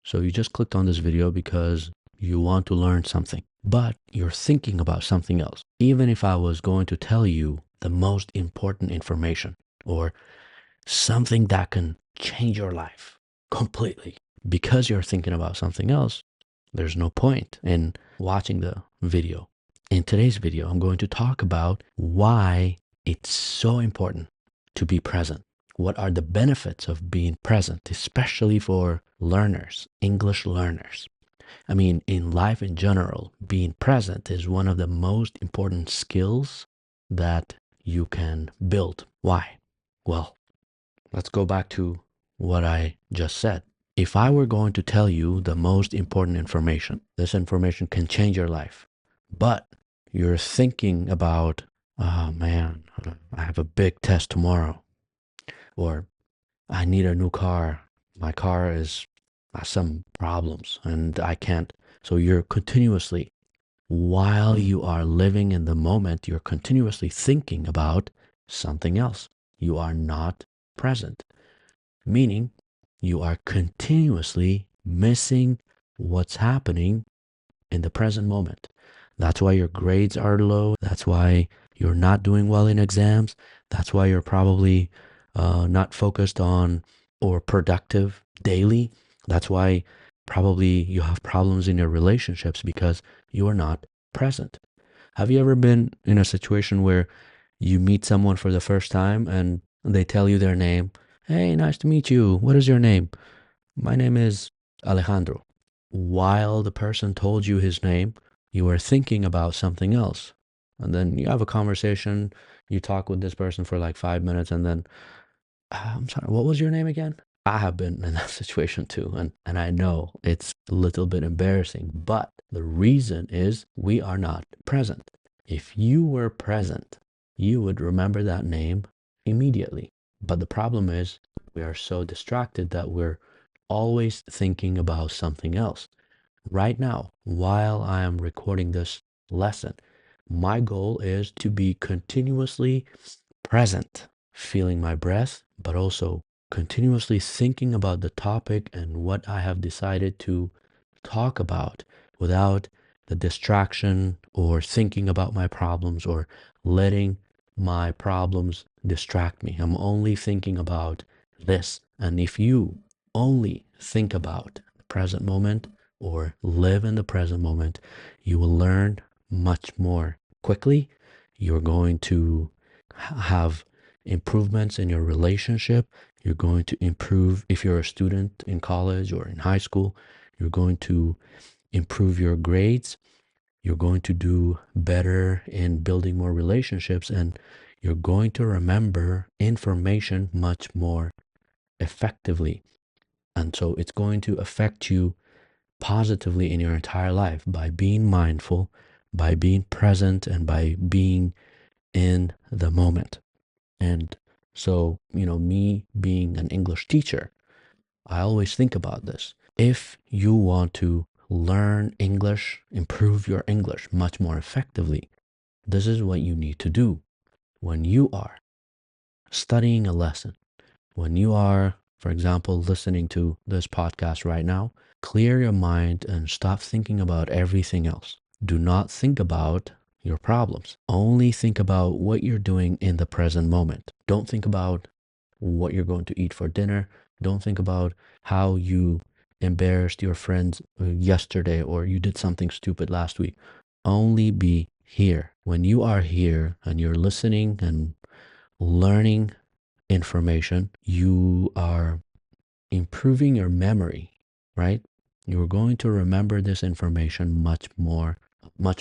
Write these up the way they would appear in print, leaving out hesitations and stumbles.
So you just clicked on this video because you want to learn something, but you're thinking about something else. Even if I was going to tell you the most important information or something that can change your life completely, because you're thinking about something else, there's no point in watching the video. In today's video, I'm going to talk about why it's so important to be present. What are the benefits of being present, especially for learners, English learners? I mean, in life in general, being present is one of the most important skills that you can build. Why? Well, let's go back to what I just said. If I were going to tell you the most important information, this information can change your life, but you're thinking about, oh man, I have a big test tomorrow, or I need a new car. My car has some problems and I can't. So you're continuously, while you are living in the moment, you're continuously thinking about something else. You are not present, meaning you are continuously missing what's happening in the present moment. That's why your grades are low. That's why you're not doing well in exams. That's why you're probably not focused on or productive daily. That's why probably you have problems in your relationships because you are not present. Have you ever been in a situation where you meet someone for the first time and they tell you their name? Hey, nice to meet you. What is your name? My name is Alejandro. While the person told you his name, you were thinking about something else. And then you have a conversation, you talk with this person for like 5 minutes, and then, I'm sorry, what was your name again? I have been in that situation too. And I know it's a little bit embarrassing, but the reason is we are not present. If you were present, you would remember that name immediately. But the problem is we are so distracted that we're always thinking about something else. Right now, while I am recording this lesson, my goal is to be continuously present, feeling my breath, but also continuously thinking about the topic and what I have decided to talk about without the distraction or thinking about my problems or letting my problems distract me. I'm only thinking about this. And if you only think about the present moment or live in the present moment, you will learn much more quickly. You're going to have improvements in your relationship. You're going to improve if you're a student in college or in high school. You're going to improve your grades. You're going to do better in building more relationships, and you're going to remember information much more effectively. And so it's going to affect you positively in your entire life by being mindful, by being present, and by being in the moment. And so, me being an English teacher, I always think about this. If you want to learn English, improve your English much more effectively, this is what you need to do. When you are studying a lesson, when you are, for example, listening to this podcast right now, clear your mind and stop thinking about everything else. Do not think about your problems. Only think about what you're doing in the present moment. Don't think about what you're going to eat for dinner. Don't think about how you embarrassed your friends yesterday or you did something stupid last week. Only be here. When you are here and you're listening and learning information, you are improving your memory, right? You're going to remember this information much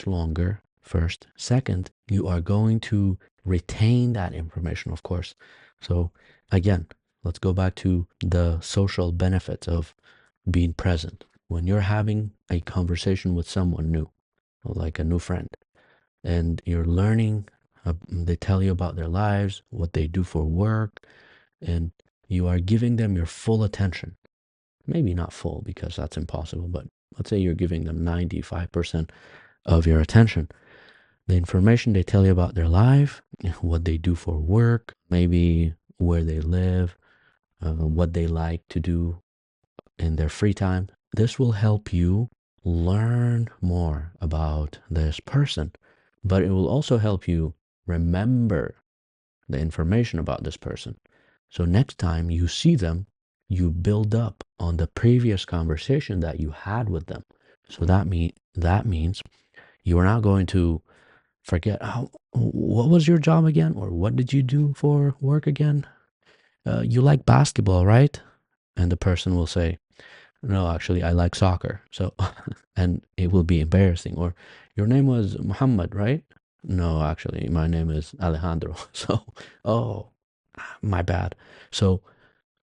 longer, first. Second, you are going to retain that information, of course. So again, let's go back to the social benefits of being present. When you're having a conversation with someone new, like a new friend, and you're learning, they tell you about their lives, what they do for work, and you are giving them your full attention. Maybe not full because that's impossible, but let's say you're giving them 95% of your attention. The information they tell you about their life, what they do for work, maybe where they live, what they like to do in their free time, this will help you learn more about this person, but it will also help you remember the information about this person. So next time you see them, you build up on the previous conversation that you had with them. So that means you are not going to forget what was your job again, or what did you do for work again? You like basketball, right? And the person will say, no, actually, I like soccer. So, and it will be embarrassing. Or your name was Muhammad, right? No, actually, my name is Alejandro. So, oh, my bad. So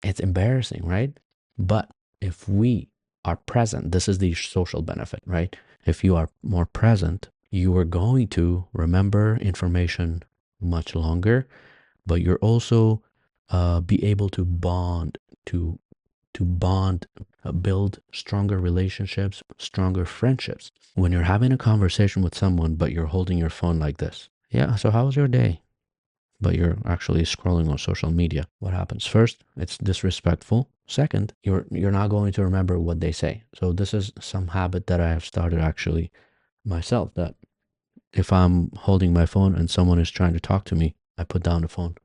it's embarrassing, right? But if we are present, this is the social benefit, right? If you are more present, you are going to remember information much longer, but you're also be able to bond, to bond, build stronger relationships, stronger friendships. When you're having a conversation with someone, but you're holding your phone like this, yeah, so how was your day? But you're actually scrolling on social media. What happens? First, it's disrespectful. Second, you're not going to remember what they say. So this is some habit that I have started actually myself, that if I'm holding my phone and someone is trying to talk to me, I put down the phone.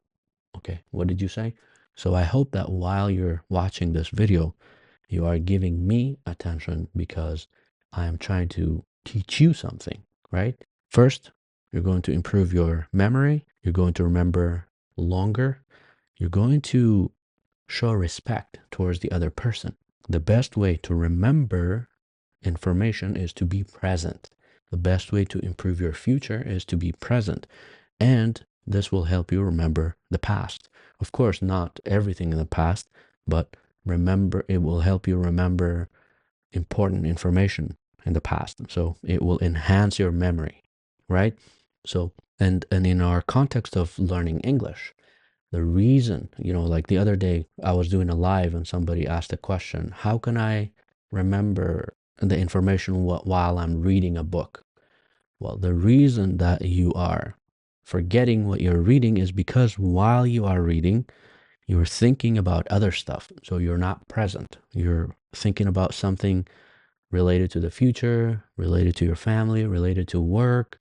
Okay, what did you say? So I hope that while you're watching this video, you are giving me attention, because I am trying to teach you something, right? First, you're going to improve your memory. You're going to remember longer. You're going to show respect towards the other person. The best way to remember information is to be present. The best way to improve your future is to be present. And this will help you remember the past. Of course, not everything in the past, but remember, it will help you remember important information in the past. So it will enhance your memory, right? So, and in our context of learning English, the reason, like the other day, I was doing a live and somebody asked a question, how can I remember the information while I'm reading a book? Well, the reason that you are forgetting what you're reading is because while you are reading, you're thinking about other stuff. So you're not present. You're thinking about something related to the future, related to your family, related to work.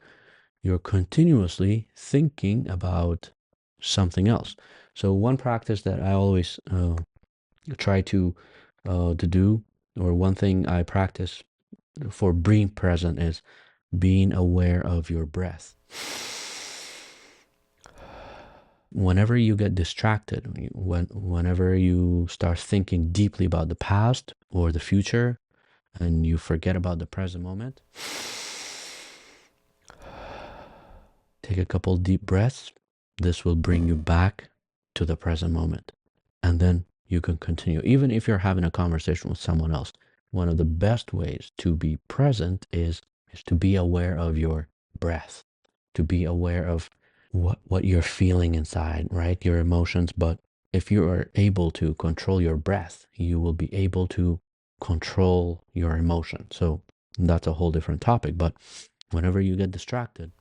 You're continuously thinking about something else. So one practice that I always try to do, or one thing I practice for being present, is being aware of your breath. Whenever you get distracted, whenever you start thinking deeply about the past or the future, and you forget about the present moment, take a couple deep breaths. This will bring you back to the present moment. And then you can continue. Even if you're having a conversation with someone else, one of the best ways to be present is to be aware of your breath, to be aware of what you're feeling inside, right? Your emotions. But if you are able to control your breath, you will be able to control your emotion. So that's a whole different topic. But whenever you get distracted,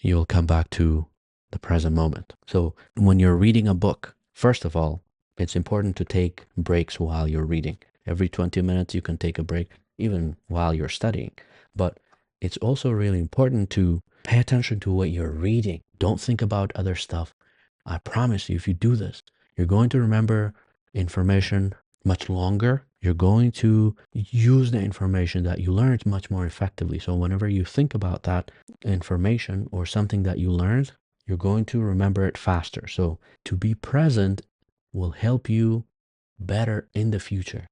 you'll come back to the present moment. So when you're reading a book, first of all, it's important to take breaks while you're reading. Every 20 minutes, you can take a break, even while you're studying. But it's also really important to pay attention to what you're reading. Don't think about other stuff. I promise you, if you do this, you're going to remember information much longer. You're going to use the information that you learned much more effectively. So whenever you think about that information or something that you learned, you're going to remember it faster. So to be present will help you better in the future.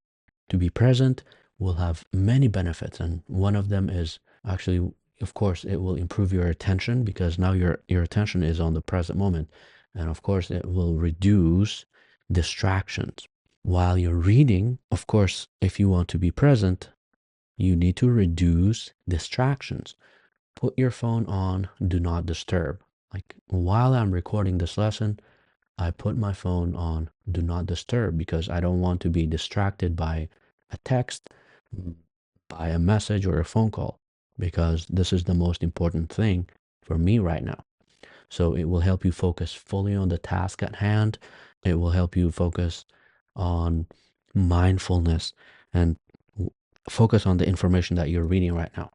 To be present will have many benefits, and one of them is actually, of course, it will improve your attention, because now your attention is on the present moment. And of course, it will reduce distractions. While you're reading, of course, if you want to be present, you need to reduce distractions. Put your phone on do not disturb. Like while I'm recording this lesson, I put my phone on do not disturb, because I don't want to be distracted by a text, by a message or a phone call, because this is the most important thing for me right now. So it will help you focus fully on the task at hand. It will help you focus on mindfulness, and focus on the information that you're reading right now.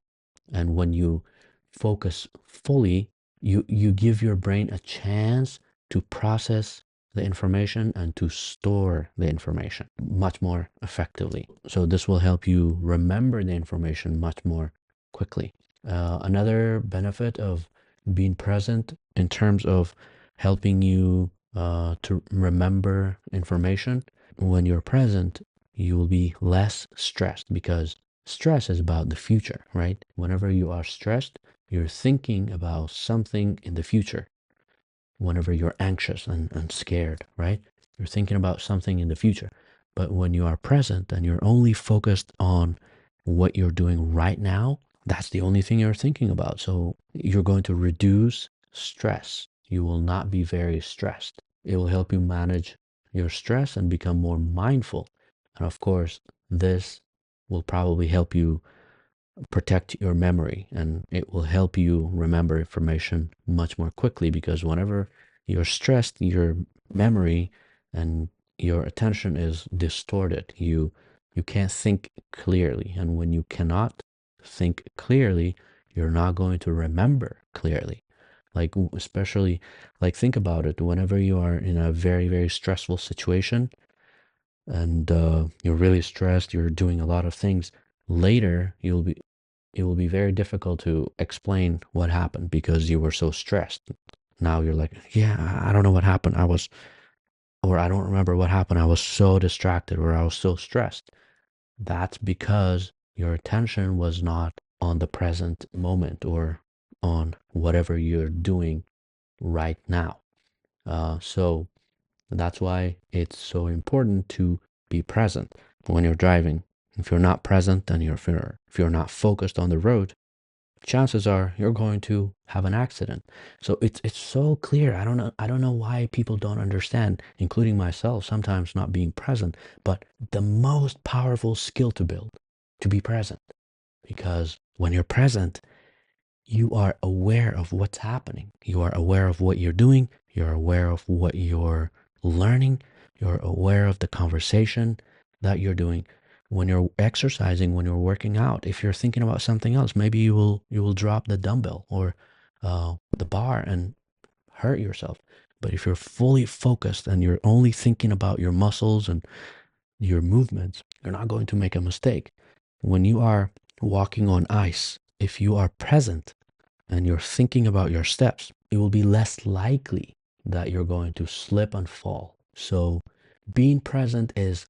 And when you focus fully, you give your brain a chance to process the information and to store the information much more effectively. So this will help you remember the information much more quickly. Another benefit of being present in terms of helping you to remember information, when you're present, you will be less stressed, because stress is about the future, right? Whenever you are stressed, you're thinking about something in the future. Whenever you're anxious and scared, right? You're thinking about something in the future. But when you are present and you're only focused on what you're doing right now, that's the only thing you're thinking about. So you're going to reduce stress. You will not be very stressed. It will help you manage your stress and become more mindful. And of course, this will probably help you protect your memory, and it will help you remember information much more quickly, because whenever you're stressed, your memory and your attention is distorted. You can't think clearly, and when you cannot think clearly, you're not going to remember clearly. Like, especially, like, think about it. Whenever you are in a very, very stressful situation, and you're really stressed, you're doing a lot of things, later it will be very difficult to explain what happened because you were so stressed. Now you're like, yeah, I don't know what happened. Or I don't remember what happened. I was so distracted, or I was so stressed. That's because your attention was not on the present moment or on whatever you're doing right now. So that's why it's so important to be present when you're driving. If you're not present and if you're not focused on the road, chances are you're going to have an accident. So it's so clear. I don't know why people don't understand, including myself, sometimes not being present, but the most powerful skill to build, to be present. Because when you're present, you are aware of what's happening. You are aware of what you're doing. You're aware of what you're learning. You're aware of the conversation that you're doing. When you're exercising, when you're working out, if you're thinking about something else, maybe you will drop the dumbbell or the bar and hurt yourself. But if you're fully focused and you're only thinking about your muscles and your movements, you're not going to make a mistake. When you are walking on ice, if you are present and you're thinking about your steps, it will be less likely that you're going to slip and fall. So being present is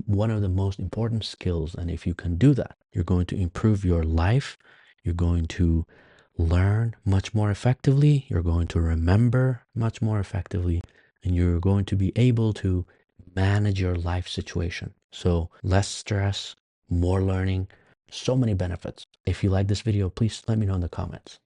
one of the most important skills. And if you can do that, you're going to improve your life. You're going to learn much more effectively. You're going to remember much more effectively. And you're going to be able to manage your life situation. So less stress, more learning, so many benefits. If you like this video, please let me know in the comments.